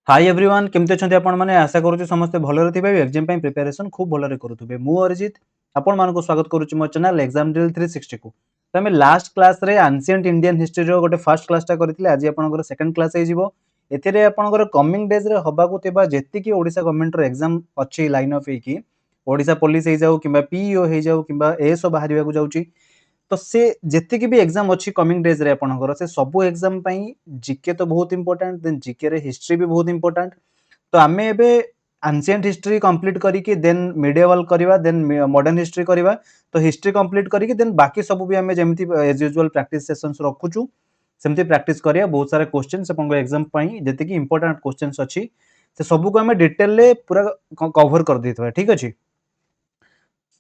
Hi everyone केमते अछंती आपण माने आशा करूछु समस्त भलरे थिबे एग्जाम पई प्रिपरेशन खूब भलरे करूथबे मु अरिजित आपण मान को स्वागत करूछु मो चैनल एग्जाम ड्रिल 360 को त हमें लास्ट क्लास रे एंशिएंट इंडियन हिस्ट्री रो गोटे फर्स्ट क्लास ता करथिले आज आपनकर सेकंड क्लास हे जिवो एथिरे आपनकर कमिंग डेज रे हबा को थिबा जेति की ओडिसा गवर्नमेंट रो एग्जाम अछि लाइन ऑफ की ओडिसा पुलिस हे जाऊ किबा पीईओ हे जाऊ किबा एएसओ बाहरिबा को जाउची तो से जेतिक भी एग्जाम अच्छी कमिंग डेज रे आपनकर से सब एग्जाम पई जीके तो बहुत इंपोर्टेंट देन जीके रे हिस्ट्री भी बहुत इंपोर्टेंट तो आमे एबे एंशिएंट हिस्ट्री कंप्लीट करी कि देन मिडिएवल करबा देन मॉडर्न हिस्ट्री करबा तो हिस्ट्री कंप्लीट करी कि देन बाकी सब भी आमे जेमति एज यूजुअल प्रैक्टिस सेशंस रखुचु सेमति प्रैक्टिस करिया बहुत सारे क्वेश्चंस अपन एग्जाम पई जेतिक इंपोर्टेंट क्वेश्चंस अछि से सब को आमे डिटेल ले पूरा कवर कर देथबा ठीक अछि।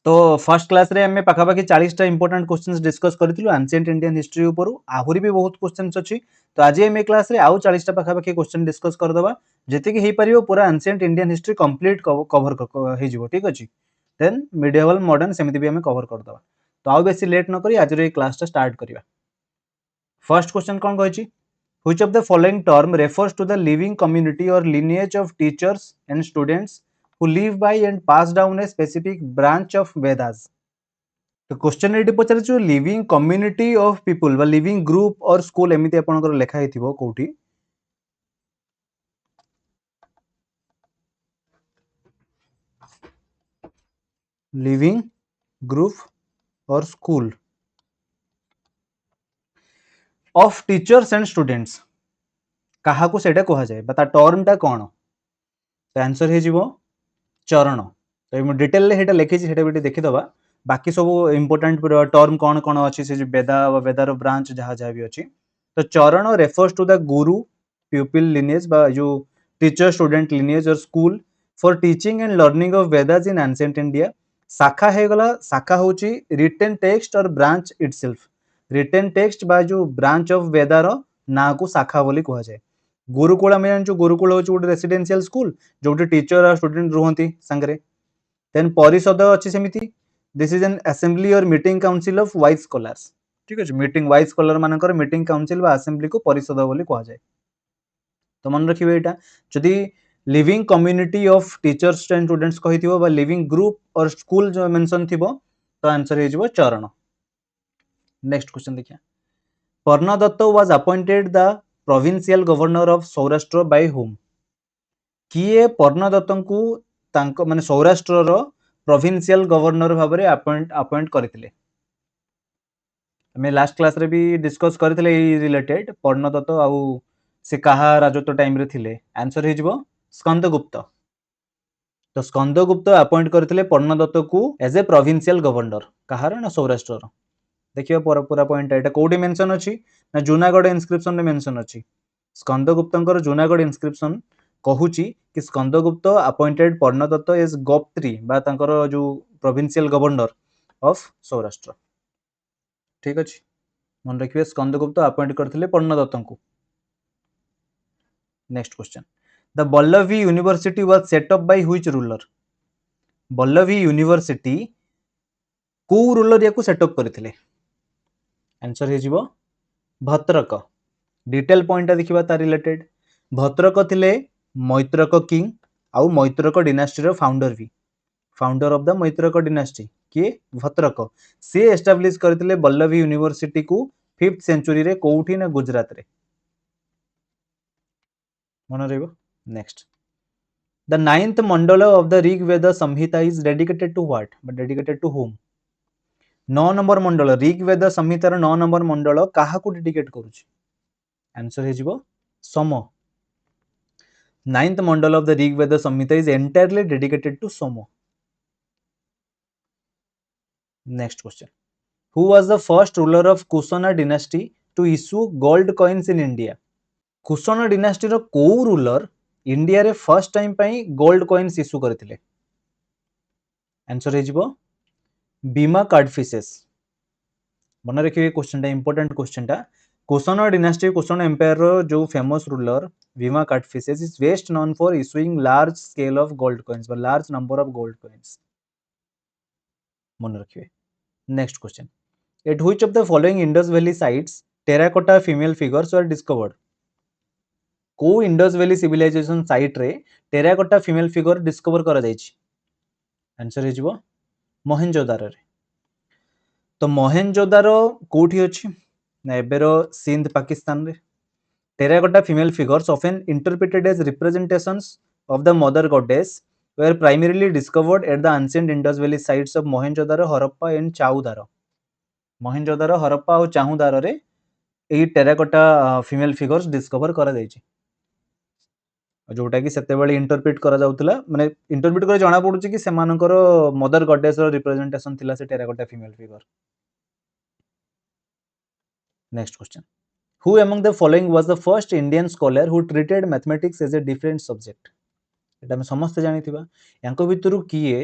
तो फर्स्ट क्लास रे हमें पाखापाखि 40 टा इंपोर्टेंट क्वेश्चंस डिस्कस करथिलु एंशिएंट इंडियन हिस्ट्री ऊपर आहुरी भी बहुत क्वेश्चंस अछि तो आज एम क्लास रे आउ 40 टा पाखापाखि क्वेश्चन डिस्कस कर दबा जेते कि हे परियो पूरा ancient Indian history complete cover हे जिवो ठीक अछि देन मिडिएवल मॉडर्न सेमिति भी हमें कवर कर दबा तो आउ बेसी लेट न करी आज रे क्लास टा स्टार्ट करिवा। फर्स्ट क्वेश्चन कोन कहछि which of the following term refers to the living community or lineage of teachers and students who live by and pass down a specific branch of Vedas। तो question एटी पचारछु living community of people बा living group or school एमिति आपनकर लेखा हेतिबो कोठी living group or school of teachers and students कहा को सेटा कहा जाए बता टर्म टा कोन तो आंसर हे जिवो चरण तो हम डिटेल ले हेटा लिखि हेटा बिटे देखि दबा बाकी सब इंपोर्टेंट टर्म कोन कोन अछि से वेदा व वेदार ब्रांच जहा जहा भी अछि तो चरण refers to the Guru प्यूपिल lineage बा जो टीचर स्टूडेंट लिनेज और school for teaching and learning of Vedas in ancient India शाखा हे गला शाखा होची रिटन टेक्स्ट और ब्रांच इटसेल्फ रिटन टेक्स्ट बा जो ब्रांच ऑफ वेदार ना को शाखा बोली कहा जाए गुरुकुल आम जानछु गुरुकुल होची गोटे रेसिडेंशियल स्कूल जोटे टीचर और स्टूडेंट रुहंती संगरे देन परिषद अछि सेमिति दिस इज एन असेंबली और meeting council of wise scholars ठीक अछि मीटिंग वाइज स्कॉलर मानकर मीटिंग काउंसिल बा असेंबली को परिषद बोली कहा जाए तो मन रखिबे एटा जदि living community of teachers and students कहिथिबो बा लिविंग ग्रुप और स्कूल जो मेंशन थिबो तो आंसर हे जिवो चरण। नेक्स्ट क्वेश्चन देखिया Parnadatta was appointed the provincial governor of Saurashtra by whom किए पर्ण दत्तଙ୍କୁ तांको माने सौराष्ट्र रो प्रोविंशियल गवर्नर भाबरे अपॉइंट करथिले हमें लास्ट क्लास रे भी डिस्कस करथिले ई रिलेटेड पर्ण दत्त आउ से कहा राजत्व टाइम रे थिले आंसर हे जिवो स्कंदगुप्त तो स्कंदगुप्त अपॉइंट करथिले पर्ण दत्त को एज ए प्रोविंशियल गवर्नर कहार ना सौराष्ट्र रो देखियो पूरा पॉइंट एटा कोडी मेंशन अछि ना जूनागढ़ इनस्क्रिप्शन रे मेंशन अछि स्कंदगुप्तंकर जूनागढ़ इनस्क्रिप्शन कहूची कि स्कंदगुप्त अपॉइंटेड पर्ण दत्त एज गोप3 बा तांकर जो प्रोविंशियल गवर्नर ऑफ सौराष्ट्र ठीक अछि मन रखिबे स्कंदगुप्त अपॉइंट करथिले पर्ण दत्तंकु। Next question the Vallabhi university was set up by which ruler Vallabhi university को रूलर याकू सेट अप करथिले आंसर हे जिवो भद्रक डिटेल पॉइंट देखिबा ता रिलेटेड भद्रक थिले मैत्रक किंग आउ मैत्रक डिनास्टी रो फाउंडर भी founder of the Maitraka dynasty किए भद्रक से एस्टाब्लिश करथिले बल्लभी यूनिवर्सिटी को 5th सेंचुरी रे कोउठी ना गुजरात रे मन रहइबो। Next the 9th mandal of the Rig Veda Samhita is dedicated to what but dedicated to whom 9 number mandal Rig Veda संहितार 9 नंबर मंडल काहा को डेडिकेट करूची आंसर हे जिवो Soma 9th mandal of the Rig Veda Samhita is entirely dedicated to Soma. Next question who was the first ruler of Kushana dynasty to issue gold coins in India Kushana dynasty रो को ruler India रे first time पई gold coins issue करथिले answer हे जिवो बीमा कार्डफिसेस मन रखिए question टा इंपोर्टेंट क्वेश्चन टा कुशना डिनास्टी कुशना एम्पायर रो जो famous ruler Vima Kadphises is best known for issuing large scale of gold coins large number of gold coins मन रखिए। Next question at which of the following Indus valley sites terracotta female figures were discovered को Indus valley civilization site रे terracotta female figure discover करा जायछि answer हे जिवो मोहेंजोदारो रे तो मोहेंजोदारो कोठी अछि ना एबेरो सिंध पाकिस्तान रे terracotta female figures often interpreted as representations of the mother goddess were primarily discovered at the ancient Indus Valley sites of Mohenjo-daro, Harappa and Chowdaro. Mohenjo-daro, Harappa और Chowdaro रे एई टेराकोटा female figures discover करा जायछि जोटा कि सेतेबेले interpret करा जाउतला माने interpret करे जणा पडुछि कि सेमानकर मदर गॉडेस रो रिप्रेजेंटेशन थिला से terracotta female figure. Next question. Who among the following was the first Indian scholar who treated mathematics as a different subject? एटा हम समस्त जानिथिबा यांको भितरु किए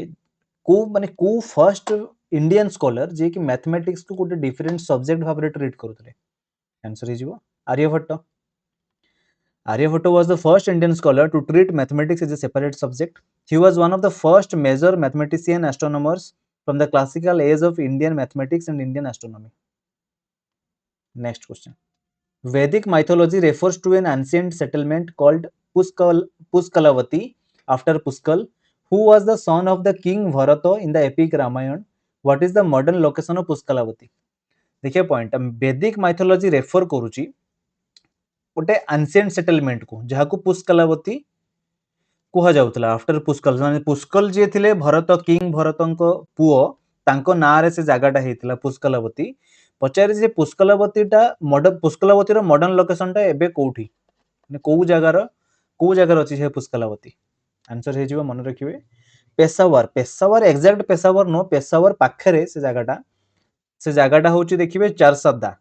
को माने को फर्स्ट इंडियन स्कॉलर जे कि मैथमेटिक्स को गोटे डिफरेंट सब्जेक्ट भाबरे ट्रीट करूतले आंसर हे जिवो Aryabhata Aryabhatta was the first Indian scholar to treat mathematics as a separate subject. He was one of the first major mathematician astronomers from the classical age of Indian mathematics and Indian astronomy. Next question. Vedic mythology refers to an ancient settlement called Puskalavati after Puskal, who was the son of the king Bharata in the epic Ramayana. What is the modern location of Puskalavati? देखिए point वैदिक mythology refer करूची गोटे ancient settlement को जहाँ को पुष्कलावती कुहा जाउतला after पुष्कल माने पुष्कल जे थिले भरत किंग भरतंको पुओ तांको नारे से जागाटा हेतिला पुष्कलावती पचारे जे पुष्कलावतीटा पुष्कलावतीर मॉडर्न लोकेशनटा एबे कोठी माने को जगार अछि हे पुष्कलावती आंसर हे जिवो मन रखिबे पेशावर एग्जैक्ट पेशावर नो पेशावर पाखरे से जागाटा होची देखिबे चारसदा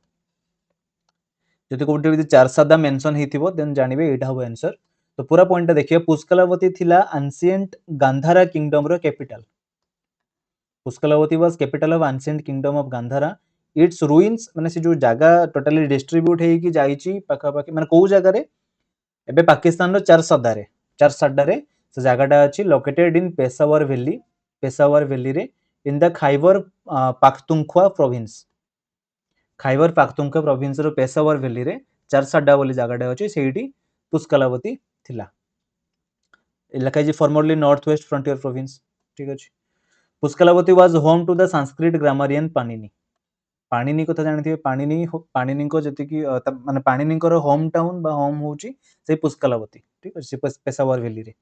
जति कोटे भी चारसदा मेंशन हेतिबो देन जानिबे एटा हो आंसर तो पूरा पॉइंट देखिए पुष्कलावती थिला एंशिएंट गांधारा किंगडम रो capital Pushkalavati was capital of ancient kingdom of Gandhara its ruins माने से जो जागा टोटली डिस्ट्रीब्यूट हेई कि जाईची पाखा पाखी माने को जागा रे एबे पाकिस्तान रो चारसदा रे से जागाटा अछि लोकेटेड इन पेशावर वैली रे in the Khyber Pakhtunkhwa province रो पेशावर वैली रे चारसदा बोली जागाटा अछि सेठी पुष्कलावती थिला इलाका जी formerly North West Frontier Province ठीक अछि Pushkalavati was home to the Sanskrit grammarian Panini कथा जानिथिबे पाणिनि को जति कि माने पाणिनि को होम टाउन बा होम होची से पुष्कलावती ठीक अछि पेशावर वैली रे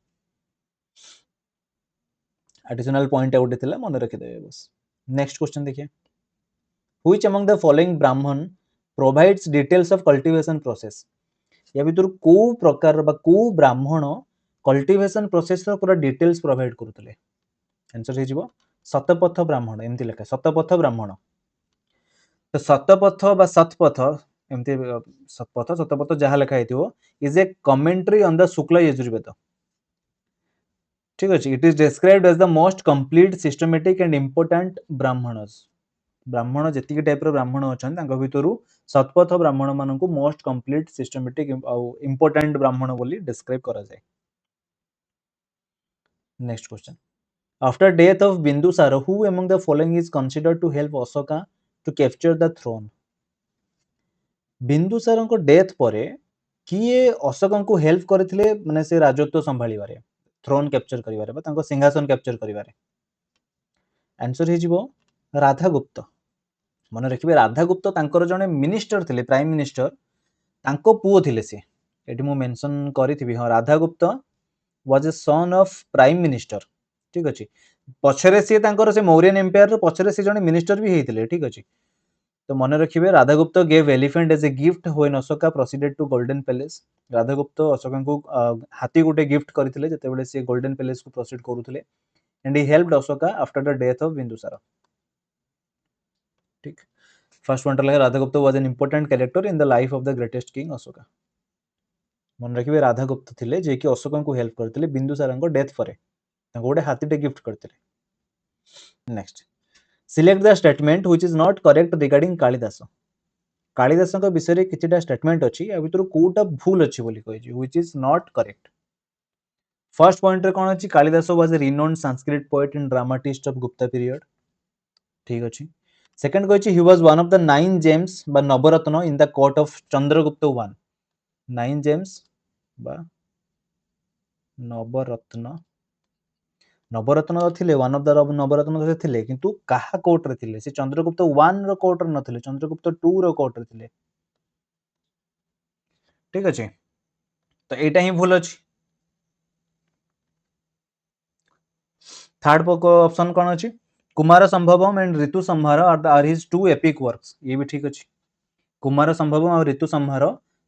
एडिशनल पॉइंट आउट थिला मन रखि देबे बस नेक्स्ट क्वेश्चन देखिए व्हिच अमंग द फॉलोइंग ब्राह्मण provides details of cultivation process या भितर को प्रकार बा को ब्राह्मण कल्टीवेशन प्रोसेस रो पूरा डिटेल्स प्रोवाइड करथले आंसर हे जिवो सतपथ ब्राह्मण एमति लेखा सतपथ ब्राह्मण तो सतपथ बा सतपथ एमति सतपथ जहा लेखा हेतिवो is a commentary on the Shukla Yajurveda ठीक अछि it is described as the most complete systematic and important Brahmana जति के टाइप रो ब्राह्मण अछन तांको भितरु सतपथ ब्राह्मण मानन को मोस्ट कंप्लीट सिस्टमैटिक इंपोर्टेंट ब्राह्मण बोली डिस्क्राइब करा जाय next question after death of Bindusara who among the following is considered to help Ashoka to capture the throne Bindusara को डेथ परे किए अशोक को हेल्प करथिले माने से राजत्व संभाळिबारे थ्रोन कैप्चर करिबारे बा तांको सिंहासन कैप्चर करिबारे आंसर हे जिवो राधागुप्त मन रखिबे राधागुप्त तांकर जने मिनिस्टर थिले प्राइम मिनिस्टर तांको पुओ थिले से एटी मु मेंशन करिथिबी हां Radhagupta was a son of prime minister ठीक अछि पछरे से तांकर से मौर्यन एम्पायर रो पछरे से जने मिनिस्टर भी हेतिले ठीक अछि तो मन रखिबे Radhagupta gave elephant as a gift when Ashoka proceeded to golden palace Radhagupta Ashoka को हाथी गुटे गिफ्ट करथिले जते बेले से गोल्डन पैलेस को प्रोसीड करूथिले and he helped Ashoka after the death of Bindusara ठीक फर्स्ट पॉइंट लगे Radhagupta was an important character in the life of the greatest king Ashoka मन रखिबे राधागुप्त थिले जे कि अशोका को हेल्प करथिले बिंदुसार को डेथ परे ताको गोटे हाथीटे गिफ्ट करथिले next select the statement which is not correct regarding Kalidas को विषय रे किछटा स्टेटमेंट अछि आ भितर कोटा भूल अछि बोली कहै छी which is not correct first point रे कोन अछि Kalidasa was a renowned Sanskrit poet and dramatist of Gupta period ठीक अछि सेकंड कहै छी he was one of the 9 gems बा Navaratna in the court of Chandragupta 1 9 gems बा नवरत्न नवरत्न थिले वन ऑफ द नवरत्न से थिले किंतु काहा कोर्ट रे थिले से चंद्रगुप्त 1 रो कोर्ट रे नथिले चंद्रगुप्त 2 रो कोर्ट रे थिले ठीक अछि तो एटा ही भूल अछि थर्ड ऑप्शन कौन अछि Kumara संभवम and Ritu Samhara are his two epic works ये भी ठीक अछि कुमार संभवम और ऋतु संहार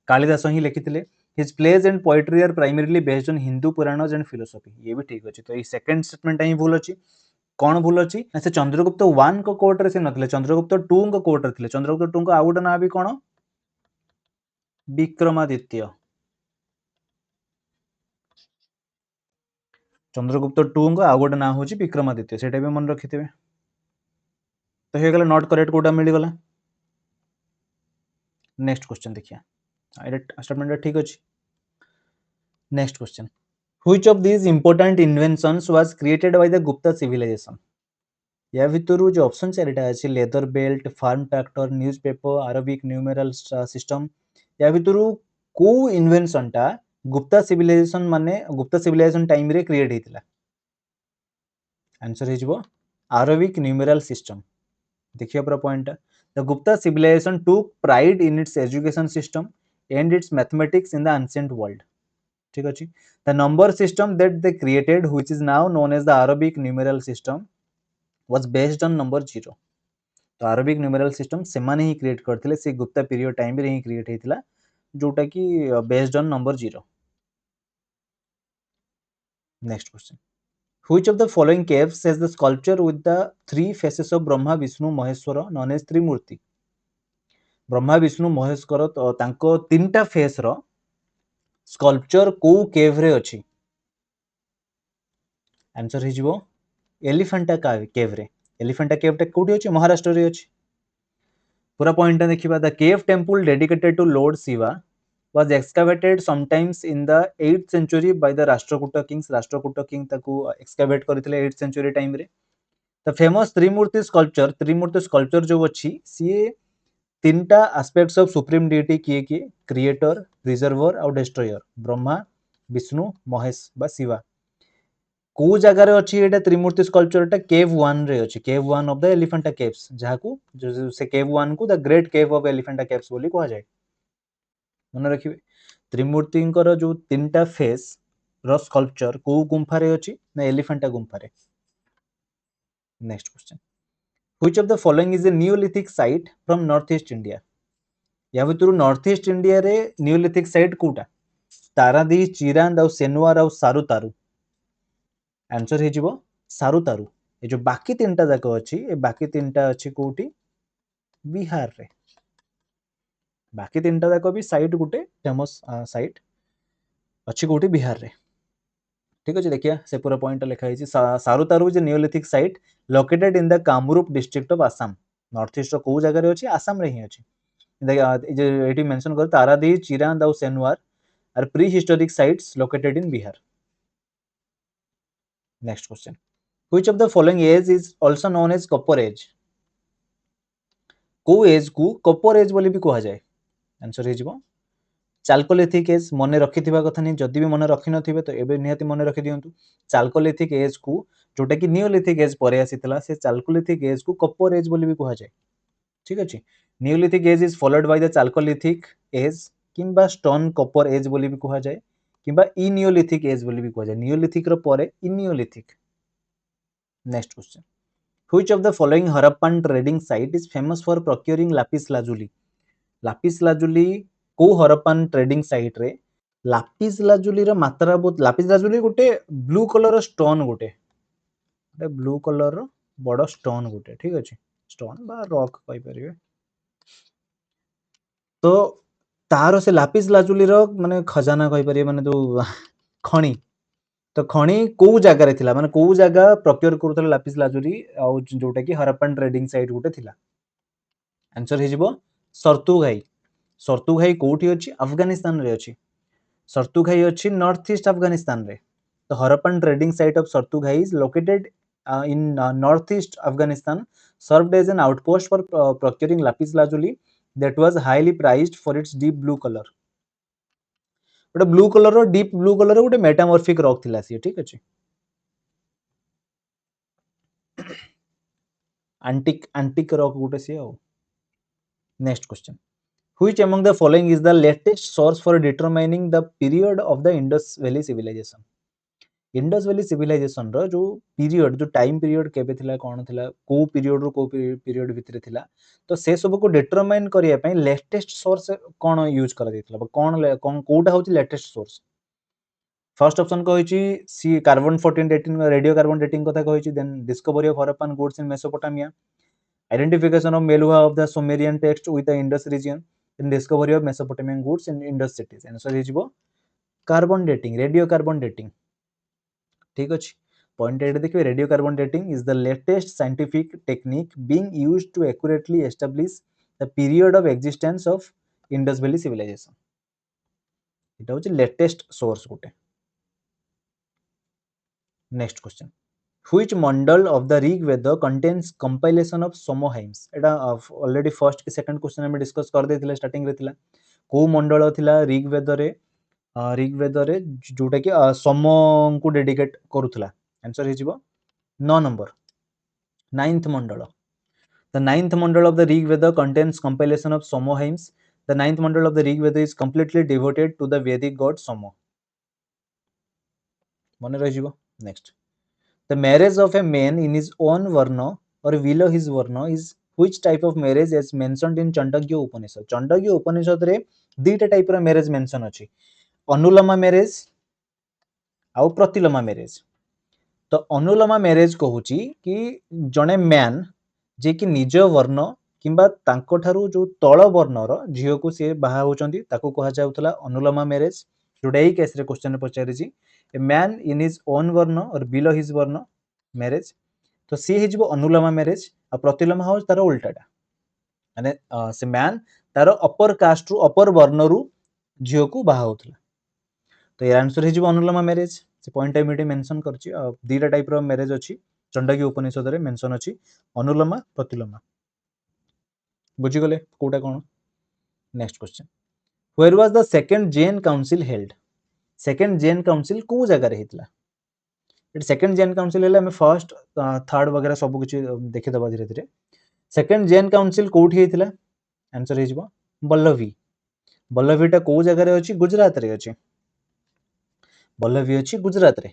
कालिदास ही लिखिथिले his plays and poetry are primarily based on Hindu Puranas and philosophy ये भी ठीक अछि तो ये सेकंड स्टेटमेंट ही भूल अछि कौन भूल अछि से चंद्रगुप्त 1 को कोर्ट रे से नथिले चंद्रगुप्त 2 को कोर्ट रे थिले चंद्रगुप्त 2 को आ गुटे ना भी कोन विक्रमादित्य चंद्रगुप्त 2 को आ गुटे ना होची विक्रमादित्य सेटा भी मन रखिथिबे तो हे गेला नॉट करेक्ट कोटा मिली गला नेक्स्ट क्वेश्चन देखिया एटा स्टेटमेंट ठीक अछि next question which of these important inventions was created by the Gupta civilization या भितरु जो ऑप्शन चारिटा अछि leather belt farm tractor newspaper Arabic numeral system या भितरु को इन्वेंशन टा गुप्ता सिविलाइजेशन टाइम रे क्रिएट हेतिला आंसर हे जिवो अरबिक न्यूमेरल सिस्टम देखिए पूरा point the Gupta civilization took pride in its education system and its mathematics in the ancient world ठीक अछि the number system that they created which is now known as the Arabic numeral system was based on number 0 तो Arabic numeral system से माने ही create करथिले से Gupta period time रे ही create हेतिला जोटा कि based on number 0 next question Which of the following caves has the sculpture with the three faces of Brahma, Vishnu, Maheshwara known as Trimurti? Brahma Vishnu Maheshwar तो तांको तीनटा फेस रो स्कल्पचर को केव रे अछि आंसर हे जिवो एलिफेंटा केव रे एलिफेंटा केव टा कोठी अछि महाराष्ट्र रे अछि पूरा पॉइंट देखिबा the cave temple dedicated to lord Shiva was excavated sometimes in the 8th century by the Rashtrakuta king ताकू excavate करथिले 8th century टाइम रे द फेमस त्रिमूर्ति स्कल्पचर जो अछि सी तीनटा एस्पेक्ट्स ऑफ सुप्रीम डिटी किए क्रिएटर प्रिजर्वर और destroyer Brahma Vishnu Mahesh बा शिवा को जगह रे अछि एटा त्रिमूर्ति स्कल्पचर टा केव 1 रे अछि केव 1 ऑफ द एलिफेंटा केव्स जहाकू से केव 1 को the great cave of Elephanta caves बोली कहा जाय मन रखिबे त्रिमूर्तिंकर जो तीनटा फेस रो स्कल्पचर को गुंफा रे अछि ना एलिफेंटा गुंफा रे next question which of the following is a Neolithic site from north east India या भितरु नॉर्थ ईस्ट इंडिया रे नियोलिथिक साइट कोटा तारादी चिरांद और सेनुआर और सारुतारु आंसर हे जिवो सारुतारु ए जो बाकी तीनटा जाक अछि ए बाकी तीनटा अछि कोठी बिहार रे बाकी तीनटा जाक भी साइट गुटे फेमस साइट अच्छी कोठी बिहार रे ठीक अछि देखिया से पूरा पॉइंट लिखा है सारुतारु जे neolithic site located in the Kamrup district of Assam North East को जगह रे अछि आसाम रे ही अछि जे एटी मेंशन कर तारादी चिरांद और Senuwar are prehistoric sites located in Bihar next question which of the following age is also known as copper age को एज को कॉपर एज बोली भी कहा जाए आंसर हे जिवो चाल्कोलिथिक एज मन रखिथिबा कथा नहीं जदि भी मन रखि नथिबे तो एबे निहाती मन रखि दियंतु चाल्कोलिथिक एज को जोटा कि नियोलिथिक एज परे आसीतला से चाल्कोलिथिक एज को कॉपर एज बोली भी कहा जाए ठीक अछि neolithic age is followed by the chalcolithic age किंबा स्टोन कॉपर एज बोली भी कहा जाए किंबा इनियोलिथिक एज बोली भी कहा जाए नियोलिथिक रो परे eneolithic next question which of the following Harappan trading site is famous for procuring lapis lazuli को हरप्पन ट्रेडिंग साइट रे लापिस लाजुली रो मात्रा बहुत लापिस लाजुली गोटे ब्लू कलर स्टोन गोटे ब्लू कलर रो बड़ स्टोन गोटे ठीक अछि स्टोन बा रॉक कहि परिबे तो तार से लापिस लाजुली रो माने खजाना कहि परिबे माने जो खणी तो खणी को जगह रे थिला माने को जगह प्रोक्योर करथले लापिस लाजुली आ जोटा कि हरप्पन ट्रेडिंग साइट गोटे थिला आंसर हे जिवो सर्तुघाई कोठी अछि अफगानिस्तान रे अछि सर्तुघाई अछि नॉर्थ ईस्ट अफगानिस्तान रे तो Harappan trading site of Shortugai is located in northeast Afghanistan, served as an outpost for procuring lapis lazuli that was highly prized for its deep blue color. गोटे blue colour deep blue colour गोटे metamorphic rock थिला सी ठीक अछि antique rock गोटे सी next question which among the following is the latest source for determining the period of the Indus valley civilisation Indus valley civilisation रो जो period जो टाइम पीरियड केबे थिला कोन थिला को पीरियड रो को पीरियड भितरे थिला तो से सब को डिटरमाइन करिया पई लेटेस्ट सोर्स कोन यूज करा दितला कोन कोटा होची लेटेस्ट सोर्स फर्स्ट ऑप्शन कहिची सी carbon 14 dating radio carbon dating कथा कहिची then discovery of Harappan goods in Mesopotamia identification of Meluhha of the Sumerian text with the Indus region then discovery of Mesopotamian goods in Indus cities answer हिजबो carbon dating radio carbon dating ठीक अछि point एट देखिए radio carbon dating is the latest scientific technique being used to accurately establish the period of existence of Indus valley civilization इटा होची latest source गोटे next question which mandal of the Rig Veda contains compilation of Soma hymns एटा already first के second question हम discuss कर देथिले starting रे थिला को मंडल थिला ऋग वेद रे जोटा कि सोमो को डेडिकेट करूथला आंसर हिजिबो 9 number ninth mandala the ninth mandala of the Rig Veda contains compilation of Soma hymns the ninth mandala of the Rig Veda is completely devoted to the Vedic god Soma मन रहिजिबो next The marriage of a man in his own varna or below his varna is which type of marriage as mentioned in Chandogya Upanishad? Chandogya Upanishad रे दीटा type रो marriage mention अछि अनुलोमा marriage आउ प्रतिलोमा marriage तो अनुलोमा marriage कहूची कि जने man जे कि निज वर्ण किंबा तांको ठारू जो तळ वर्णर झियो को से बाहा होचंदी ताको कहा जाउतला अनुलोमा मैरिज जोडा ही केस रे क्वेश्चन पचारिची a man in his own varna or below his वर्ण मैरिज तो सी हिजबो अनुलोमा मैरिज आ प्रतिलोमा हो तार उल्टाटा माने से मैन तार अपर कास्ट रु अपर वर्ण रु झियो को बाहा होतला तो यार आंसर हिजबो अनुलोमा मैरिज से पॉइंट टाइम एटी मेंशन करछि दीटा टाइप रो मैरिज अछि चंडकी उपनिषद रे मेंशन अछि अनुलोमा प्रतिलोमा बुझी गले कोटा कोन next question where was the second Jain council held second Jain council को जगह रे हितला सेकंड जैन काउंसिल हेला हम फर्स्ट थर्ड वगैरह सब कुछ देखि दबा धीरे धीरे सेकंड जैन काउंसिल कोठी हितला आंसर हिजबो बल्लभी बल्लभीटा को जगह रे अछि गुजरात रे अछि बल्लभी अछि गुजरात रे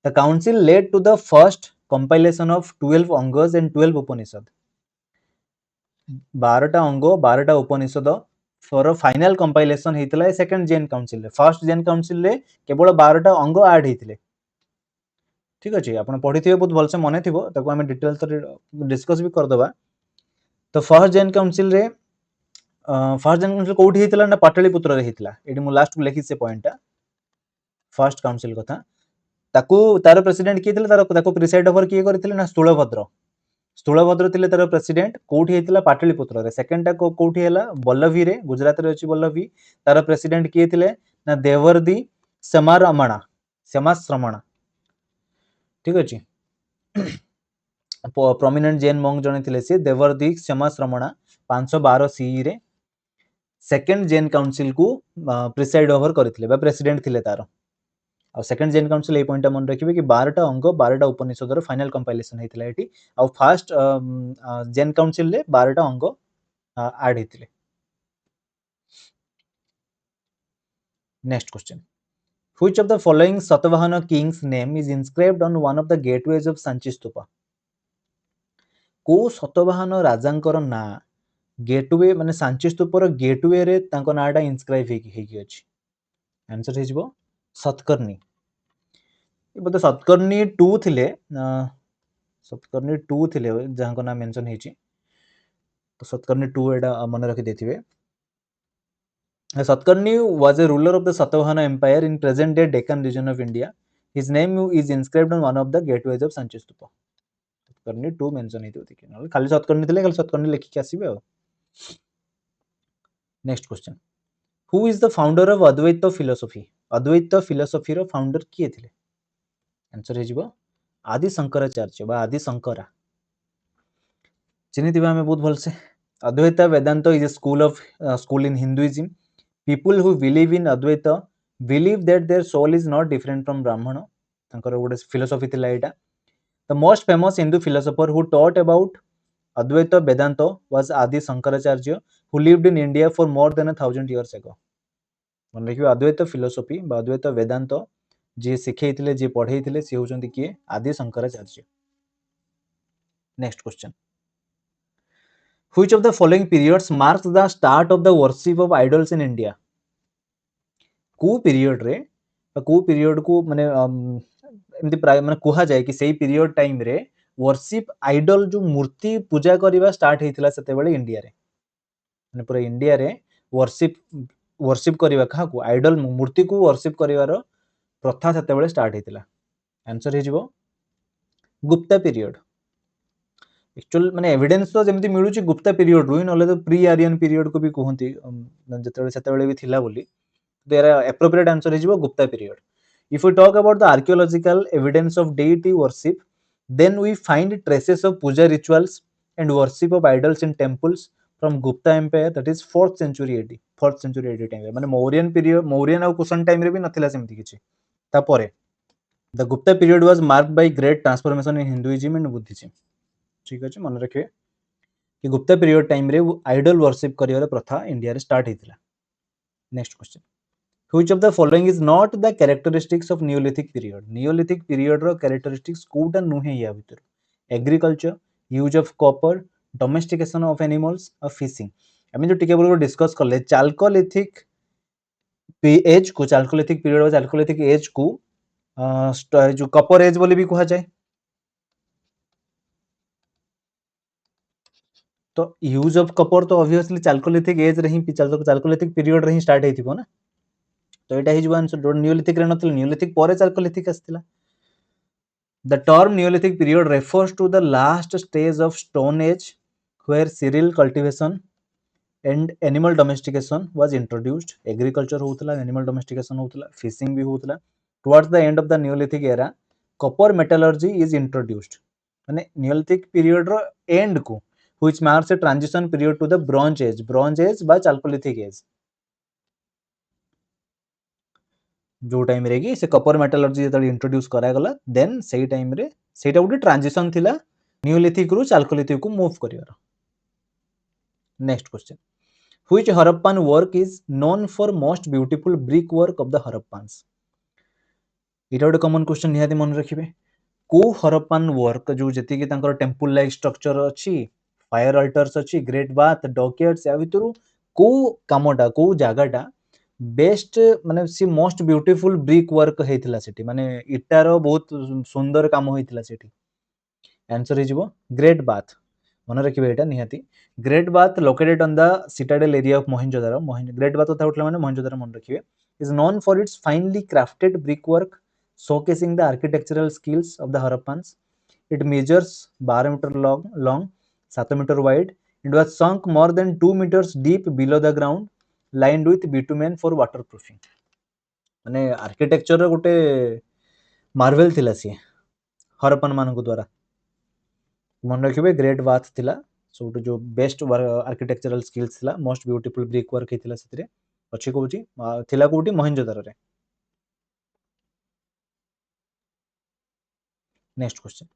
the council led to the first compilation of 12 Angas and 12 Upanishad 12टा अंग 12टा उपनिषद फॉर फाइनल कंपाइलेशन हितला सेकंड जैन काउंसिल रे फर्स्ट जैन काउंसिल रे केवल 12टा अंग ऐड हितले ठीक अछि आपण पढिथिबे बहुत भलसे मने थिबो ताको हम डिटेल तर डिस्कस भी कर दबा तो फर्स्ट जैन काउंसिल रे फर्स्ट जैन काउंसिल कोठी हितला ना पाटलिपुत्र रे हितला एडी मु लास्ट को लेखि से पॉइंटटा फर्स्ट काउंसिल कथा ताको तार प्रेसिडेंट किए थिले ताको प्रिसाइड ओवर किए करथिले ना स्थूलभद्र थिले तार प्रेसिडेंट कोठी हितला पाटलिपुत्र रे सेकंड टा कोठी हैला बल्लभी रे गुजरात रे अछि बल्लभी तार प्रेसिडेंट किए थिले ना देवर्दी समाश्रमणा ठीक अछि प्रोमिनेंट जैन मंक जने थिले से देवर्दी समाश्रमणा 512 सीई रे सेकंड जैन काउंसिल को प्रिसाइड ओवर करथिले बा प्रेसिडेंट थिले तार आ सेकंड जैन काउंसिल ए पॉइंट मन रखिबे कि 12टा अंग 12टा उपनिषद रो फाइनल कंपाइलेशन हेतिला एटी आ फर्स्ट जैन काउंसिल रे 12टा अंग ऐड हेतिले next question which of the following Satavahana kings name is inscribed on one of the gateways of Sanchi stupa को सतवाहन राजांकर ना गेटवे माने सांची स्तूपर गेटवे रे तांको नाटा इंस्क्राइब हेकी अछि आंसर हिजबो सतकर्णी बोधे सतकर्णी 2 थिले सतकर्णी 2 थिले जहां नाम मेंशन हेची तो सतकर्णी 2 एटा मन रखि देथिबे Satakarni was a ruler of the Satavahana empire in present day Deccan region of India his name is inscribed on one of the gateways of Sanchi stupa Satakarni 2 mention हेतो देखि न खाली सतकर्णी थिले खाली सतकर्णी लिखि के आसीबे next question who is the founder of Advaita philosophy रो फाउंडर किए थिले आंसर हिजबो आदि शंकराचार्य बा आदि शंकरा चिन्हित हमें बहुत भल से Advaita Vedanta is a school in Hinduism people who believe in Advaita believe that their soul is not different from Brahmana. ତାଙ୍କର ଗୋଟେ philosophy ଥିଲା ଏଇଟା. The most famous Hindu philosopher who taught about Advaita Vedanta was Adi Shankaracharya, who lived in India for more than 1000 years ago. मन रखिए अद्वैत philosophy बा अद्वैत वेदांत जी शिखेइथिले जी पढ़ेइथिले से होचंती किए आदि Shankaracharya. Next question. Which of the following periods marks the start of the worship of idols in India? को period रे को period को माने एमती प्राय माने कुहा जाय कि सेही पीरियड टाइम रे वर्शिप आइडल जो मूर्ति पूजा करबा स्टार्ट हेतिला सेते बेले इंडिया रे माने पूरा इंडिया रे वर्शिप वर्शिप करबा कहा को आइडल मूर्ति को वर्शिप करबार प्रथा सेते बेले स्टार्ट हेतिला. आंसर हे जिवो गुप्ता पीरियड. एक्चुअल माने एविडेंस तो जेमती मिलुची गुप्ता पीरियड रुई नले तो प्री आर्यन पीरियड को भी कहंती जते सेते बेले भी थिला बोली. Their appropriate answer is Gupta period. If we talk about the archaeological evidence of deity worship, then we find traces of puja rituals and worship of idols in temples from Gupta Empire, that is 4th century AD. 4th century AD time माने Mauryan period, Mauryan और Kushan time रे भी नथिला सेमती किछि. तापरे the Gupta period was marked by great transformation in Hinduism and Buddhism. ठीक अछि मन रखिए कि गुप्ता पीरियड टाइम रे आइडल वर्शिप करिवार प्रथा इंडिया रे स्टार्ट हेतिला. Next question. Which of the following is not the characteristics of Neolithic period? Neolithic period row characteristics Kota नुहे या भीतर. Agriculture, use of copper, domestication of animals, or fishing. आमी जो टिके बोलो डिस्कस करले चाल्कोलिथिक एज को चाल्कोलिथिक पीरियड और चाल्कोलिथिक एज को जो कपर एज बोली भी कहा जाए. तो यूज ऑफ कपर तो ऑब्वियसली चाल्कोलिथिक एज रे ही चाल्कोलिथिक पीरियड रे ही स्टार्ट हेतिबो ना. तो एटा हिज आंसर डोंट नियोलिथिक रे नथिल नियोलिथिक परे chalcolithic आस्तिला. The term Neolithic period refers to the last stage of Stone Age where cereal cultivation and animal domestication was introduced. Agriculture होतला, animal domestication होतला, fishing भी होतला. Towards the end of the Neolithic era, copper metallurgy is introduced. माने Neolithic period रो end को which marks a transition period to the Bronze Age. Bronze Age by Chalcolithic Age. जो time रे कि से Kapoor metallurgy जतले introduce करा गला then सेही time रे सेटा उडी ट्रांजिशन थिला नियोलिथिक रु चाल्कोलिथिक को मूव करिवार. Next question. Which Harappan work is known for most beautiful brick work of the Harappans? इटा उडी कॉमन क्वेश्चन निहाती मन रखिबे. को हरप्पन वर्क जो जति कि तांकर टेंपल लाइक स्ट्रक्चर अछि, फायर अल्टर्स अछि, ग्रेट बाथ, डॉकयार्ड्स या भितरु को कामटा को जागाटा बेस्ट माने सी मोस्ट ब्यूटीफुल ब्रिक वर्क हेतिला सेठी माने इटार बहुत सुंदर काम होइतिला सेठी. आंसर हिजबो ग्रेट बाथ. मन रखिबे एटा निहाती. Great bath located on the citadel area of Mohenjodaro. Great bath उठा उठला माने मोहेंजोदारो मन रखिबे. Is known for its finely crafted brick work showcasing the architectural skills of the Harappans. It measures 12 meter long, 7 meter wide, and was sunk more than 2 meters deep below the ground, lined with bitumen for waterproofing. माने architecture गोटे marvel थिला सी हरप्पन मानक द्वारा. मन रखिबे great bath थिला सोटो जो best architectural skills थिला most beautiful brick work हेतिला सेतिरे अछि कोउची थिला कोउटी मोहेंजोदारो रे. Next question.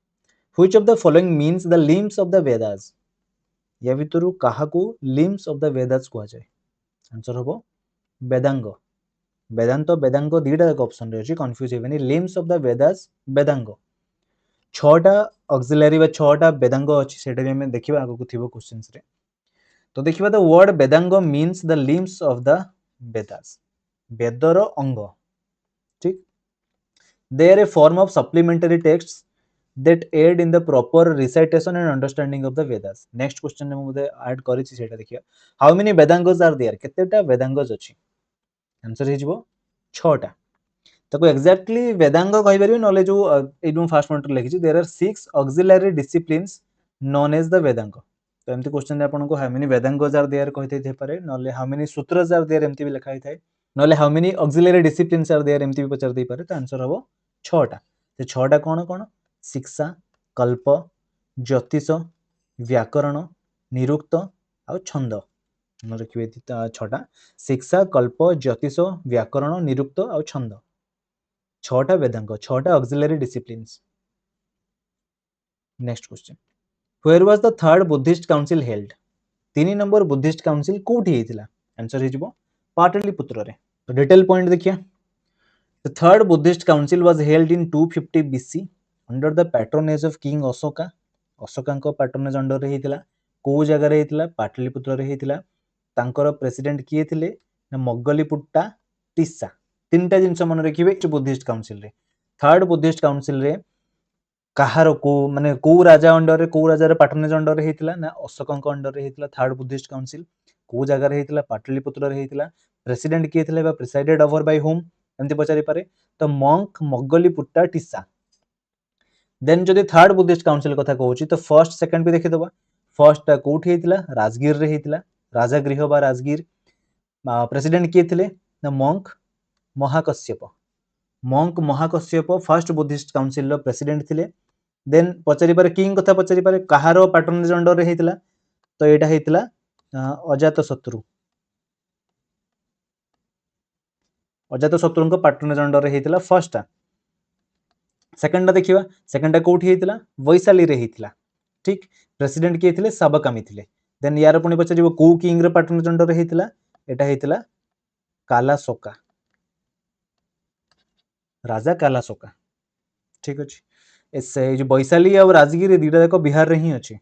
Which of the following means the limbs of the Vedas? या भितरु काहाकू limbs of the Vedas कुआ जाय? आंसर हबो वेदांग. वेदांत वेदांग दीटा ऑप्शन रे अछि confuse हेबेनी. limbs of the Vedas Vedang. छटा ऑक्सिलरी बा छटा वेदांग अछि सेटा भी हम देखिबा आगु को थिबो क्वेश्चंस रे. तो देखिबा the word Vedanga means the limbs of the Vedas. वेदर अंग. ठीक. They are a form of supplementary texts that aid in the proper recitation and understanding of the Vedas. Next question ने मुझे ऐड करी छी सेटा देखिया. How many Vedangas are there? केतेटा वेदांगज अछि? आंसर हे जिवो 6टा. ताको एक्जेक्टली वेदांग कहि परिबे नले जो एडम फास्ट पॉइंट लिखि छी. There are 6 auxiliary disciplines known as the Vedanga. तो एमती क्वेश्चन ने आपन को how many Vedangas are there कहि थे पारे नले how many sutras are there एमती भी लिखा थाए नले how many auxiliary disciplines are there एमती भी पचार दे पारे. तो आंसर हबो 6टा. से 6टा कोन कोन? शिक्षा, कल्प, ज्योतिष, व्याकरण, निरुक्त आ छंद. मन रखिए छटा शिक्षा कल्प ज्योतिष व्याकरण निरुक्त और छंद छटा वेदांग छटा auxiliary disciplines next question where was the third Buddhist council held 3 number Buddhist council कोठी हेतिला आंसर हे जिवो पाटलिपुत्र रे तो डिटेल पॉइंट देखिए The third Buddhist council was held in 250 BC under the patronage of King Ashoka. अशोकाଙ୍କ patronage under रे हेतिला को जगह रे हेतिला पाटलिपुत्र रे हेतिला तांकर प्रेसिडेंट किए थिले ना मग्गलिपुट्टा टिस्सा तीनटा जिंस मन रखिबे बुद्धिस्ट काउंसिल रे थर्ड बुद्धिस्ट काउंसिल रे काहार को माने को राजा अंडर रे को राजा रे पैट्रोनेज अंडर रे हेतिला ना अशोकଙ୍କ अंडर रे हेतिला थर्ड बुद्धिस्ट काउंसिल को जगह रे हेतिला पाटलिपुत्र रे हेतिला प्रेसिडेंट किए थिले बा प्रिसाइडेड ओवर बाय होम एमती पचारि पारे तो मंक मग्गलिपुट्टा टिस्सा देन जदि थर्ड बुद्धिस्ट काउंसिल कथा कहूची तो फर्स्ट सेकंड भी देखि दबा फर्स्ट कोठी हेतिला राजगीर रे हेतिला राजा गृह बा राजगीर प्रेसिडेंट किए थिले ना monk Mahakashyapa first Buddhist council रो प्रेसिडेंट थिले देन पचारि पारे किंग कथा पचारि पारे कहारो पैट्रोनेज अंडर रे हेतिला तो एटा हेतिला अजातशत्रु पैट्रोनेज अंडर रे हेतिला फर्स्ट सेकंड देखिबा सेकंड कोठी हेतिला वैशाली रे हेतिला ठीक प्रेसिडेंट किए थिले साबकामी थिले देन यार पुनी पचारिबो को किंग रे पैट्रोनेज अंडर रे हेतिला एटा हेतिला कालाशोका राजा कालाशोका ठीक अछि एसे जो वैशाली और राजगीर दीटा देखो बिहार रे ही अछि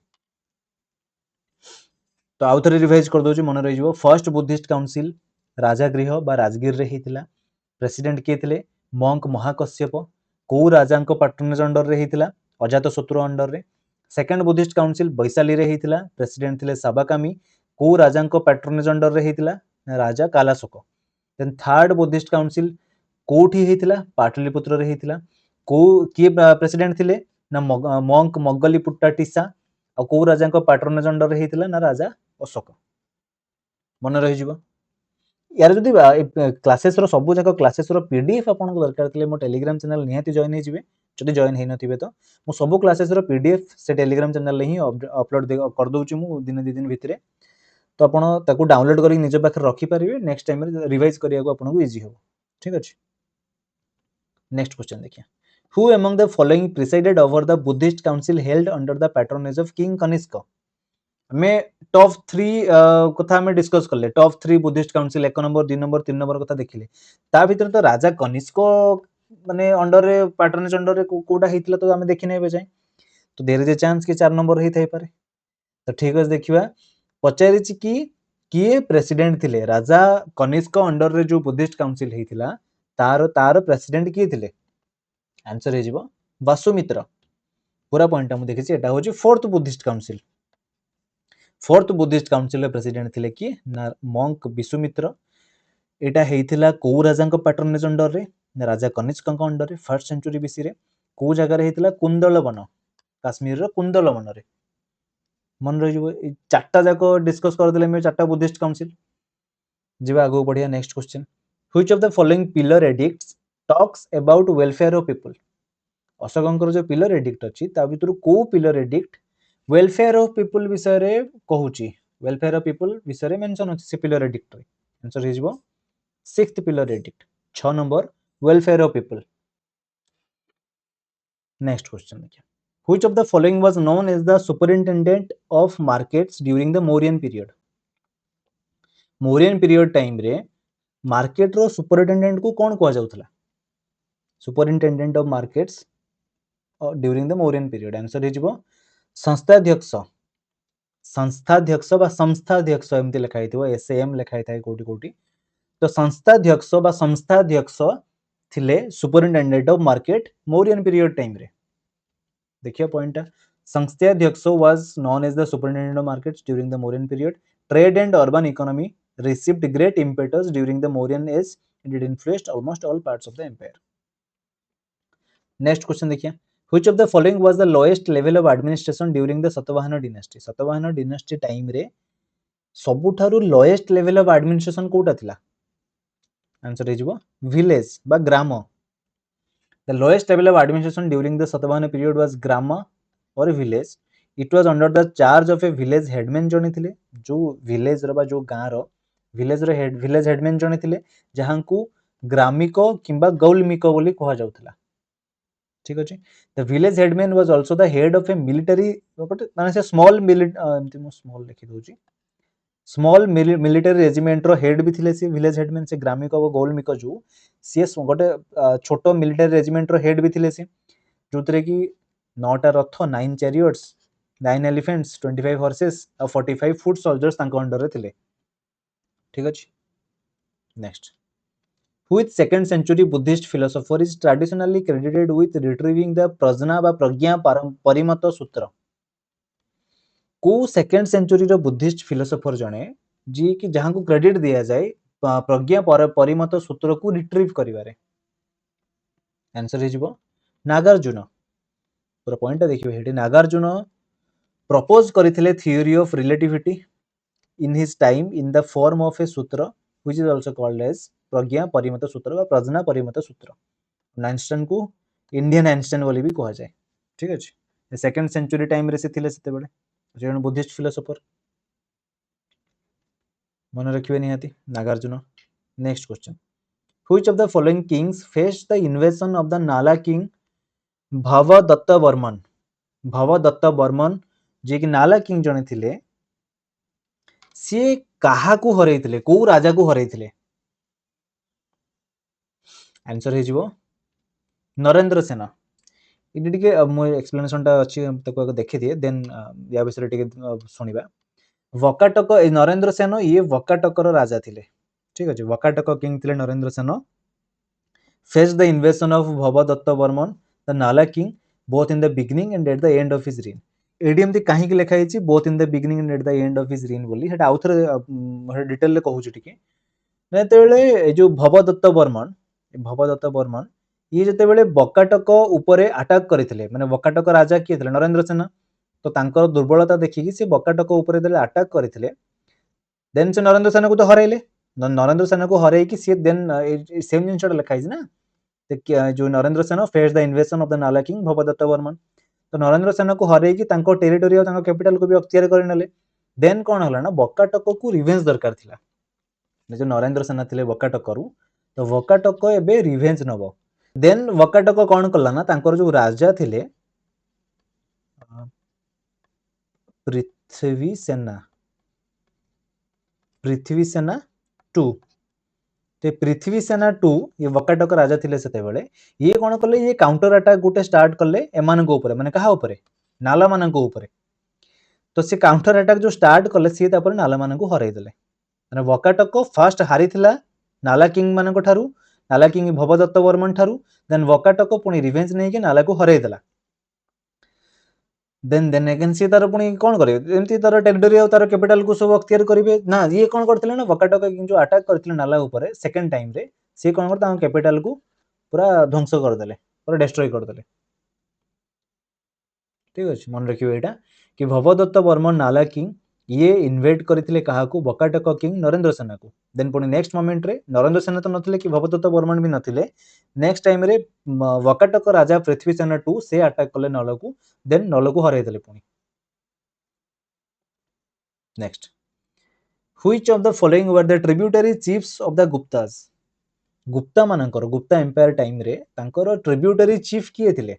तो आउ थरे रिवाइज कर दोची मन रहि जिवो फर्स्ट बुद्धिस्ट काउंसिल राजा गृह बा राजगीर रे हेतिला प्रेसिडेंट किए थिले मंक महाकश्यप को राजांको पैट्रोनेज अंडर रे हेतिला अजातशत्रु अंडर रे सेकंड बुद्धिस्ट काउंसिल वैशाली रे हेतिला प्रेसिडेंट थिले साबाकामी को राजांको पैट्रोनेज अंडर रे हेतिला राजा Kalashoka then third Buddhist council कोठी हेतिला पाटलिपुत्र रे हेतिला को किए प्रेसिडेंट थिले ना मंक मग्गलिपुट्टा टिस्सा और को राजांको पैट्रोनेज अंडर रे हेतिला ना राजा अशोक मन रहि जिवो यार जदि क्लासेस रो सब जाक क्लासेस रो पीडीएफ आपन को दरकार थिले मो टेलीग्राम चैनल निहाती जॉइन हे जिवे जदि जॉइन हे नथिबे तो मो सब क्लासेस रो पीडीएफ से टेलीग्राम चैनल ले ही अपलोड कर दोची मु दिन दि दिन भितरे तो आपन ताकू डाउनलोड करी निज पाखे रखि परिबे नेक्स्ट टाइम रे रिवाइज करिया को आपन को इजी हो ठीक अछि नेक्स्ट क्वेश्चन देखिए who among the following presided over the Buddhist council held under the patronage of king Kanishka हमें टॉप 3 कथा हमें डिस्कस करले top 3 Buddhist council 1 number 2 number 3 number कथा देखिले ता भीतर तो राजा कनिष्क माने अंडर रे पैट्रोनेज अंडर रे कोडा हेतिला तो हमें देखि नै बेजाय तो देयर इज अ चांस कि 4 नंबर हे थाई पारे तो ठीक है देखिबा पचारि छि कि किए प्रेसिडेंट थिले राजा कनिष्क अंडर रे जो बुद्धिस्ट काउंसिल हेतिला तार प्रेसिडेंट किए थिले आंसर हे जिवो वासुमित्र पूरा पॉइंट हम देखि छि एटा हो छि fourth Buddhist council fourth Buddhist council president थिले कि मंक विसुमित्र एटा हेतिला को राजांको पैट्रोनेज अंडर रे राजा कनिष्कଙ୍କ अंडर रे फर्स्ट सेंचुरी बीसी रे को जगह रे हेतिला कुंदलवन काश्मीर रो कुंदलवन रे मन रहि जइबो चारटा जाको डिस्कस कर देले मे चारटा बुद्धिस्ट काउंसिल जिबा आगो बढ़िया next question which of the following pillar edicts talks about welfare of people अशोकଙ୍କର जो पिलर एडिक्ट अछि ता भितरु को pillar edict welfare of people विषय रे कहूची वेलफेयर ऑफ पीपल विषय रे मेंशन अछि से पिलर एडिक्ट रे आंसर हे जिवो sixth pillar edict 6 number welfare of people next question देखिए which of the following was known as the superintendent of markets during the Mauryan period time रे market रो सुपरिटेंडेंट को कोन कहआ जाउथला superintendent of markets during the Mauryan period answer हे जिवो संस्थाध्यक्ष बा संस्थाध्यक्ष एमती लिखा हेतिबो एसएम लिखा हेताय कोटी कोटी तो संस्थाध्यक्ष बा संस्थाध्यक्ष थिले superintendent of market Mauryan period time रे देखिए point Sansthadhyaksha was known as the superintendent of markets during the Mauryan period trade and urban economy received great impetus during the Mauryan age and it influenced almost all parts of the empire. Next question देखिए which of the following was the lowest level of administration during the Satavahana dynasty Satavahana dynasty time रे सबुठारु lowest level of administration Kota थिला answer हे जिवो village बा ग्राम the lowest level of administration during the Satavahana period was grama or village it was under the charge of A village headman जणे थिले जो village रो बा जो गाँ रो विलेज रो विलेज हेडमैन जणे थिले जहां को ग्रामिको किंबा गौलमिको बोली कहा जाउथला ठीक अछि the village headman was also the head of A military माने से स्मॉल एमती मो स्मॉल लिखि दोची स्मॉल मिलिटरी रेजिमेंट रो हेड भी थिले से विलेज हेडमैन से ग्रामिको व गौलमिको जो सी गोटे छोटो मिलिटरी रेजिमेंट रो हेड भी थिले से जोतरे कि 9टा रथ 9 चैरियट्स 9 एलिफेंट्स 25 हॉर्सेस और 45 फुट सोल्जर्स तांको अंडर रे थिले ठीक अछि next Which second century Buddhist philosopher is traditionally credited with retrieving the prajna বা প্রজ্ঞা পরিমত সূত্র को सेकेंड सेंचुरी रो बुद्धिस्ट फिलोसोफर जणे जी कि जहां को क्रेडिट दिया जाए प्रज्ञा परिमत सूत्र को रिट्रीव करिवारे आंसर हे जिवो नागार्जुन पूरा पॉइंट देखिबे हेटी नागार्जुन प्रपोज करथिले theory of relativity in his time in the form of a sutra which is also called as प्रज्ञा परिमत सूत्र बा प्रज्ञा परिमत सूत्र आइंस्टाइन को इंडियन आइंस्टाइन बोली भी कहा जाए ठीक अछि सेकंड सेंचुरी टाइम रे से थिले सेते बेले जण बुद्धिस्ट फिलोसोफर मन रखिबे निहाती Nagarjuna next question which of the following kings faced the invasion of the Nala king Bhavadatta Varman जे कि नाला किंग जणे थिले सी काहा को हरैथिले को राजा को हरैथिले आंसर हे जिवो नरेंद्र सेन इडी टिके मो एक्सप्लेनेशन टा अछि तको देखि दिए देन या विषय टिके सुनिबा वकाटक नरेंद्र सेन ये वकाटकर राजा थिले ठीक अछि वकाटक किंग थिले Narendra Sen faced the invasion of Bhavadatta Varman the नाला king both in the beginning and at the end of his reign AD एमती काहे कि लिखा हिची both in the beginning and at the end of his reign बोली हेटा आउथरे डिटेल ले कहूची टिके नेतेबेले ए जो भवदत्त वर्मन ये जेतेबेले बकाटक उपरे अटैक करथिले माने बकाटक राजा किए थिले नरेंद्र सेन तो तांकर दुर्बलता देखि कि से बकाटक उपरे देले अटैक करथिले देन से नरेंद्र सेन को तो हरैले नरेंद्र सेन को हरै कि से देन सेम जिनसटा लिखा हिची ना जो Narendra Sen face the इन्वेशन of the नाला किंग भवदत्त वर्मन तो नरेंद्र सेन को हरै कि तांको टेरिटोरी और तांको कैपिटल को भी अख्तियार कर नेले देन कोन हला ना बकाटक को रिवेंज दरकार थिला जो नरेंद्र सेन थिले बकाटक करू तो बकाटक एबे रिवेंज नबो देन वकाटक कोन कला ना तांकर जो राजा थिले पृथ्वी सेना 2 ते पृथ्वी सेना 2 ये वकाटक राजा थिले सेते बेले ये कोन कले ये काउंटर अटैक गोटे स्टार्ट कले एमान को ऊपर माने कहा ऊपर नाला मान को ऊपर तो से काउंटर अटैक जो स्टार्ट कले सी तापर नाला मान को हरै देले माने वकाटक फर्स्ट हारी थिला नाला किंग मान को थारू नाला किंग भवदत्त वर्मन थारू देन वकाटक पुनी रिवेंज नै के नाला को हरै देला देन अगेन सी तार पुनी कोन करे एमती तार टेरिटोरी और तार कैपिटल को सब अख्तियार करिवे ना ये कोन करथिले ना वकाटक जो अटैक करथिले नाला ऊपर सेकंड टाइम रे से कोन करता कैपिटल को पूरा ध्वंस कर देले पूरा डिस्ट्रॉय कर देले ठीक अछि मन रखियो एटा कि भवदत्त वर्मन नाला किंग ये इन्वेट करथिले काहा को वकाटक किंग नरेंद्र सेना को देन पुनी नेक्स्ट मोमेंट रे नरेंद्र सेना तो नथिले कि भवदत्त वर्मन भी नथिले नेक्स्ट टाइम रे वकाटक राजा पृथ्वी सेना 2 से अटैक कले नल को देन नल को हरै देले पुनी next which of the following were the tributary chiefs of the Guptas Gupta मानकर गुप्ता एम्पायर टाइम रे तांकर ट्रिब्यूटरी चीफ किए थिले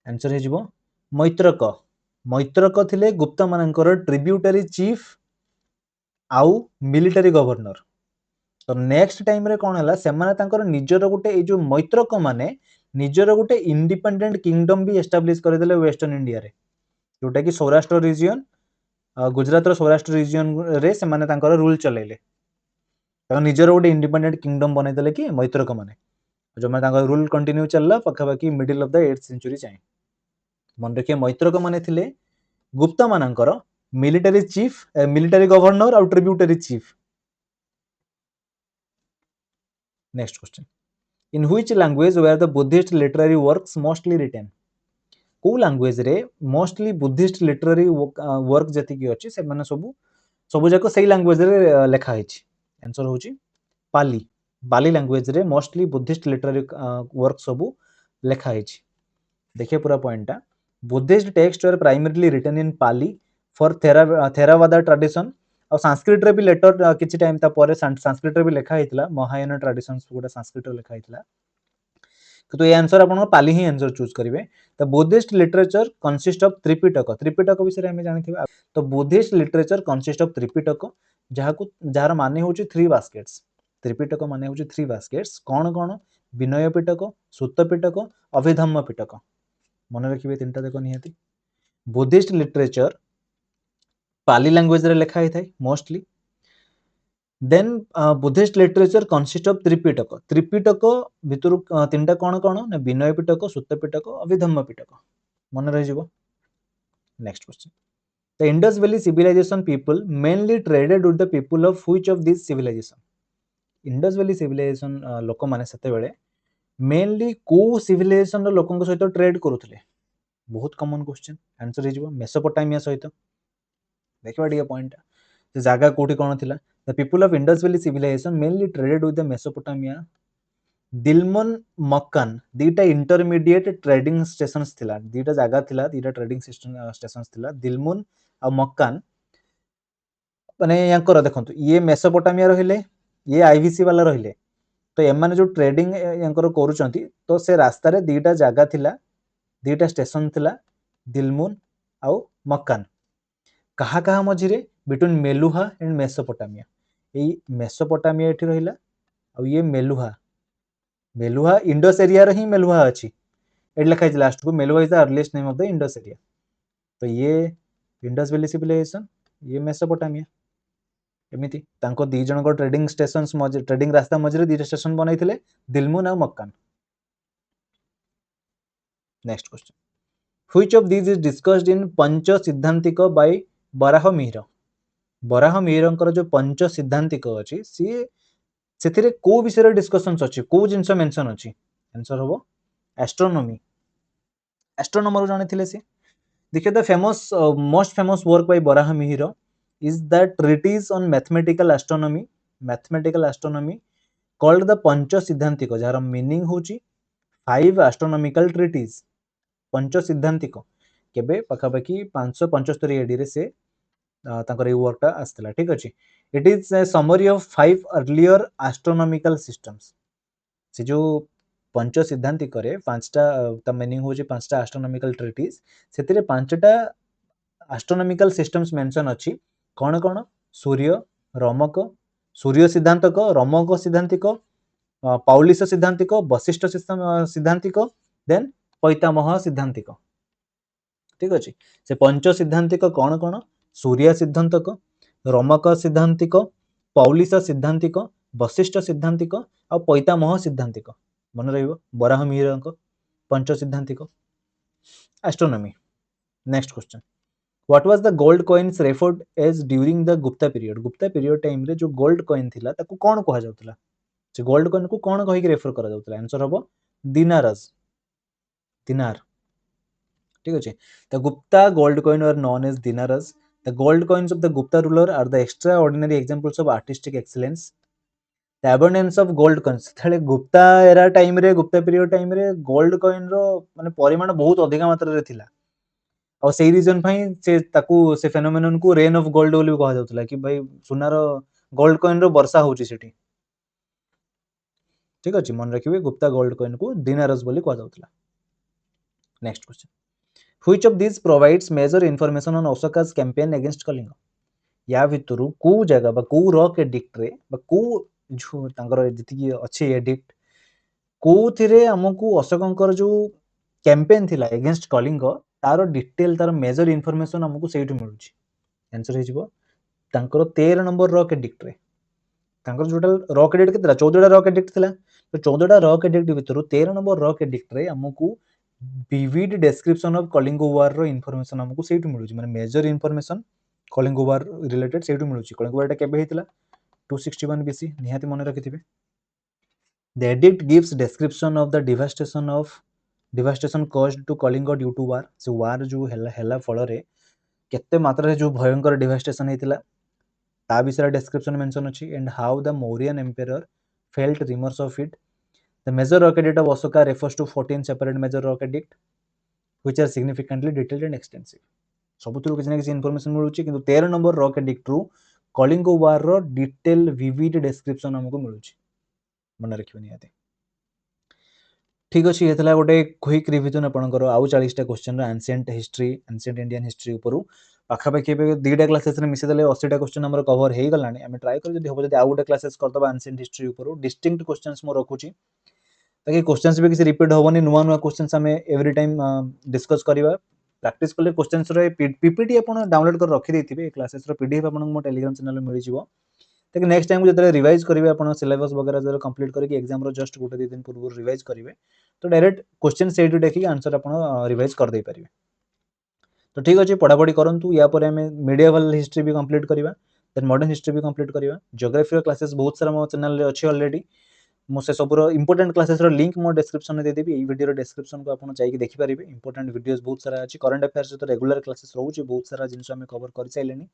आंसर हे जिवो मैत्रक थिले गुप्ता मानकर ट्रिब्यूटरी चीफ आउ मिलिटरी गवर्नर तो नेक्स्ट टाइम रे कोन हला से माने तांकर निजर गोटे ए जो मैत्रक माने निजर गोटे इंडिपेंडेंट किंगडम भी एस्टैब्लिश कर देले वेस्टर्न इंडिया रे जोटा कि सौराष्ट्र रीजन गुजरात रो सौराष्ट्र रीजन रे से माने तांकर रूल चलेले तांकर निजर गोटे इंडिपेंडेंट किंगडम बनै देले कि मैत्रक माने जो माने तांकर रूल कंटिन्यू चलला पखाबाकी middle of the 8th century जाय मन रखिए मैत्रक माने थिले गुप्ता मानकर military chief military governor or tributary chief next question in which language were the Buddhist literary works mostly written को लैंग्वेज रे मोस्टली बुद्धिस्ट लिटरेरी वर्क जति की अछि से माने सब जाको सही लैंग्वेज रे लिखा हिछि आंसर होछि पाली लैंग्वेज रे मोस्टली बुद्धिस्ट लिटरेरी वर्क सब लिखा हिछि देखिए पूरा पॉइंट टा Buddhist text were primarily written in Pali for Theravada tradition और संस्कृत रे भी लेटर किछि टाइम ता परे संस्कृत रे भी लिखा हेतला महायान ट्रेडिशंस गुडा संस्कृत रे लिखा हेतला तो ये आंसर आपण पाली ही आंसर चूज करिवे the Buddhist literature consist of Tripitaka Tripitaka विषय हमें जानिथिबा तो Buddhist literature consist of Tripitaka जहार माने होची थ्री बास्केट्स त्रिपिटक माने होची थ्री बास्केट्स कौन कौन विनय पिटक सुत्त पिटक अभिधम्म पिटक मन रखिए तीनटा देख निहाती बुद्धिस्ट लिटरेचर पाली लैंग्वेज रे लिखा है mostly then Buddhist literature consist of Tripitaka Tripitaka भितर तीनटा कौन कौन ना विनय पिटक सुत्त पिटक अभिधम्म पिटक मन रही next question the Indus valley civilization people mainly traded with the people of which of this civilization Indus valley civilization लोक माने सेते बेले मेनली को सिविलाइजेशन रो लोकन सहित ट्रेड करूथले बहुत कॉमन क्वेश्चन आंसर हे जिवो मेसोपोटामिया सहित देखिबा डिया पॉइंट से जागा कोठी कोन थिला the people of Indus valley civilisation mainly traded with the Mesopotamia Dilmun Makkan दीटा इंटरमीडिएट ट्रेडिंग स्टेशंस थिला दीटा जागा थिला दीटा ट्रेडिंग स्टेशंस थिला दिलमुन आ मक्कान माने यांकर देखंतु ये मेसोपोटामिया रहिले ये आईवीसी वाला रहिले तो एमाने जो ट्रेडिंग यांकर करूचंती तो से रास्ता रे दीटा जागा थिला दीटा स्टेशन थिला दिलमुन आ मक्कान कहा कहा मझिरे बिटवीन मेलुहा एंड मेसोपोटामिया एई मेसोपोटामिया एठी रहिला आ ये मेलुहा मेलुहा इंडस एरिया रे ही मेलुहा अछि एट लिखा है लास्ट को Meluha is the earliest name of the Indus area तो ये इंडस वैली सिविलाइजेशन ये मेसोपोटामिया एमिति तांको दी जण को ट्रेडिंग स्टेशंस मझे ट्रेडिंग रास्ता मझे दी स्टेशन बनैथिले दिलमुन आ Makkan next question which of this is discussed in Pancha Siddhantika by Varaha Mihir जो पंच सिद्धांतिक अछि सी सेथिरे को विषय डिस्कशंस अछि को जिंस मेंशन अछि आंसर होबो एस्ट्रोनॉमी एस्ट्रोनॉमर जानिथिले सी देखिए the famous most famous work by Varaha Mihira is the treatise on mathematical astronomy called the Pancha Siddhantika जार मीनिंग होची five astronomical treatise Pancha Siddhantika केबे पाखापाखि 575 एडी रे से तांकर ए वर्कटा आस्तला ठीक अछि it is a summary of five earlier astronomical systems से जो पंच सिद्धांतिक रे पांचटा ता मीनिंग होची पांचटा एस्ट्रोनॉमिकल ट्रीटीज सेतिरे पांचटा एस्ट्रोनॉमिकल सिस्टम्स मेंशन अछि कौन कौन सूर्य रमक सूर्य सिद्धांतक रमक सिद्धांतिक पाउलिस सिद्धांतिक वशिष्ठ सिद्धांतिक देन पैतामह सिद्धांतिक ठीक अछि से पंच सिद्धांतिक कौन कौन सूर्य सिद्धांतक रमक सिद्धांतिक पौलिस सिद्धांतिक वशिष्ठ सिद्धांतिक आ पैतामह सिद्धांतिक मन रहिबो बराह मिहिरक Pancha Siddhantika astronomy next question what was the gold coins referred as during the Gupta period time रे जो गोल्ड कॉइन थिला ताकू कोन कहा जाउतला से गोल्ड कॉइन को कोन कहि के रेफर करा जाउतला आंसर हबो दिनारस दिनार ठीक अछि the Gupta gold coin were known as dinaras the gold coins of the Gupta ruler are the extraordinary examples of artistic excellence the abundance of gold coins थले गुप्ता एरा टाइम रे Gupta period time रे gold coin रो माने परिमाण बहुत अधिक मात्रा रे थिला और सेही रीजन भाई से ताकू से फेनोमेनन को रेन ऑफ गोल्ड बोली कहा जाउतला कि भाई सुनार गोल्ड कॉइन रो वर्षा होची सेठी ठीक अछि मन रखिबे गुप्ता गोल्ड कॉइन को दिनारस बोली कहा जाउतला next question which of this provides major information on Ashoka's campaign against Kalinga या भितरु को जगह बा को रॉक एडिक्ट रे बा को जो तांकर जति अछि एडिक्ट को थिरे हमकु अशोकंकर जो कैंपेन थिला अगेंस्ट कलिंग तार डिटेल तार मेजर इंफॉर्मेशन हमकु सेठी मिलुची आंसर हे जिवो तांकर 13 नंबर रॉक एडिक्ट रे तांकर टोटल रॉक एडिक्ट केतला 14 टा रॉक एडिक्ट थिला तो 14 टा रॉक एडिक्ट भितरु 13 नंबर रॉक एडिक्ट रे हमकु vivid description of Kalinga war रो इंफॉर्मेशन हमकु सेठी मिलुची माने major information Kalinga war related सेठी मिलुची कलिंग वार केबे हेतिला 261 बीसी निहाती मन रखिथिबे the edict gives description of the devastation caused to Kalinga due to war से war जो हेला फल रे केते मात्रा रे जो भयंकर डिवास्टेशन हेतिला ता विषय डिस्क्रिप्शन मेंशन अछि and how the Mauryan empire felt remorse of it the major rock edict of Ashoka refers to 14 separate major rock edict which are significantly detailed and extensive सबुथिरु किसी ना किसी इनफॉरमेशन मिलुची किंतु 13 number rock and true Kalinga war रो detail vivid description हमको मिलुची मन रखियो नियाते ठीक अच्छे ये गोटे क्विक रिविजन आपंकर आउ 40टा question ancient history ancient Indian history उपरू पाखापाखि दुईटा क्लासेस मिसेदेले 80टा क्वेश्चन आम कवर हो गला आम ट्राए कर हम जब आउ गोटे क्लासेस करदे एंशिएंट हिस्ट्री उपरू डिस्टिंक्ट क्वेश्चंस मो रखुची ताकि क्वेश्चंस भी किसी रिपीट होबनी नुआ नुआ क्वेश्चंस आम एवरी टाइम डिस्कस करवा प्रैक्टिस कले क्वेश्चंस पीपीटी आप डाउनलोड कर रखी देथिबे क्लासेस पीडीएफ आपन मो टेलीग्राम चैनल में मिल जिवो ताकि नेक्स्ट टाइम जो रिवाइज करेंगे आप सिलेबस वगैरह जो कंप्लीट करके एग्जाम रो जस्ट गोटे 2 दिन पूर्व रिवाइज करेंगे तो डायरेक्ट क्वेश्चन से देखिए आंसर आप रिवाइज कर दे पारे तो ठीक अच्छे पढ़ापढ़ी करूँ या मीडिएवल हिस्ट्री भी कंप्लीट करवा देन मॉडर्न हिस्ट्री भी कंप्लीट करवा जियोग्राफी क्लासेस बहुत सारा मो चैनल अच्छी ऑलरेडी मुझे सब इंपोर्टेंट क्लासेस लिंक मो डिस्क्रिप्शन में देदेवी ये वीडियो डिस्क्रिप्शन को आप जाकि देखिपारे इंपोर्टेंट वीडियोस बहुत सारा अच्छी करंट अफेयर्स तो रेगुलर क्लासेस रोचे बहुत सारा जिन आम कवर कर सारे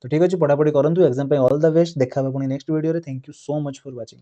तो ठीक अच्छे पढ़ापढ़ी करूँ एग्जाम ऑल द बेस्ट देखा next video thank you so much for watching.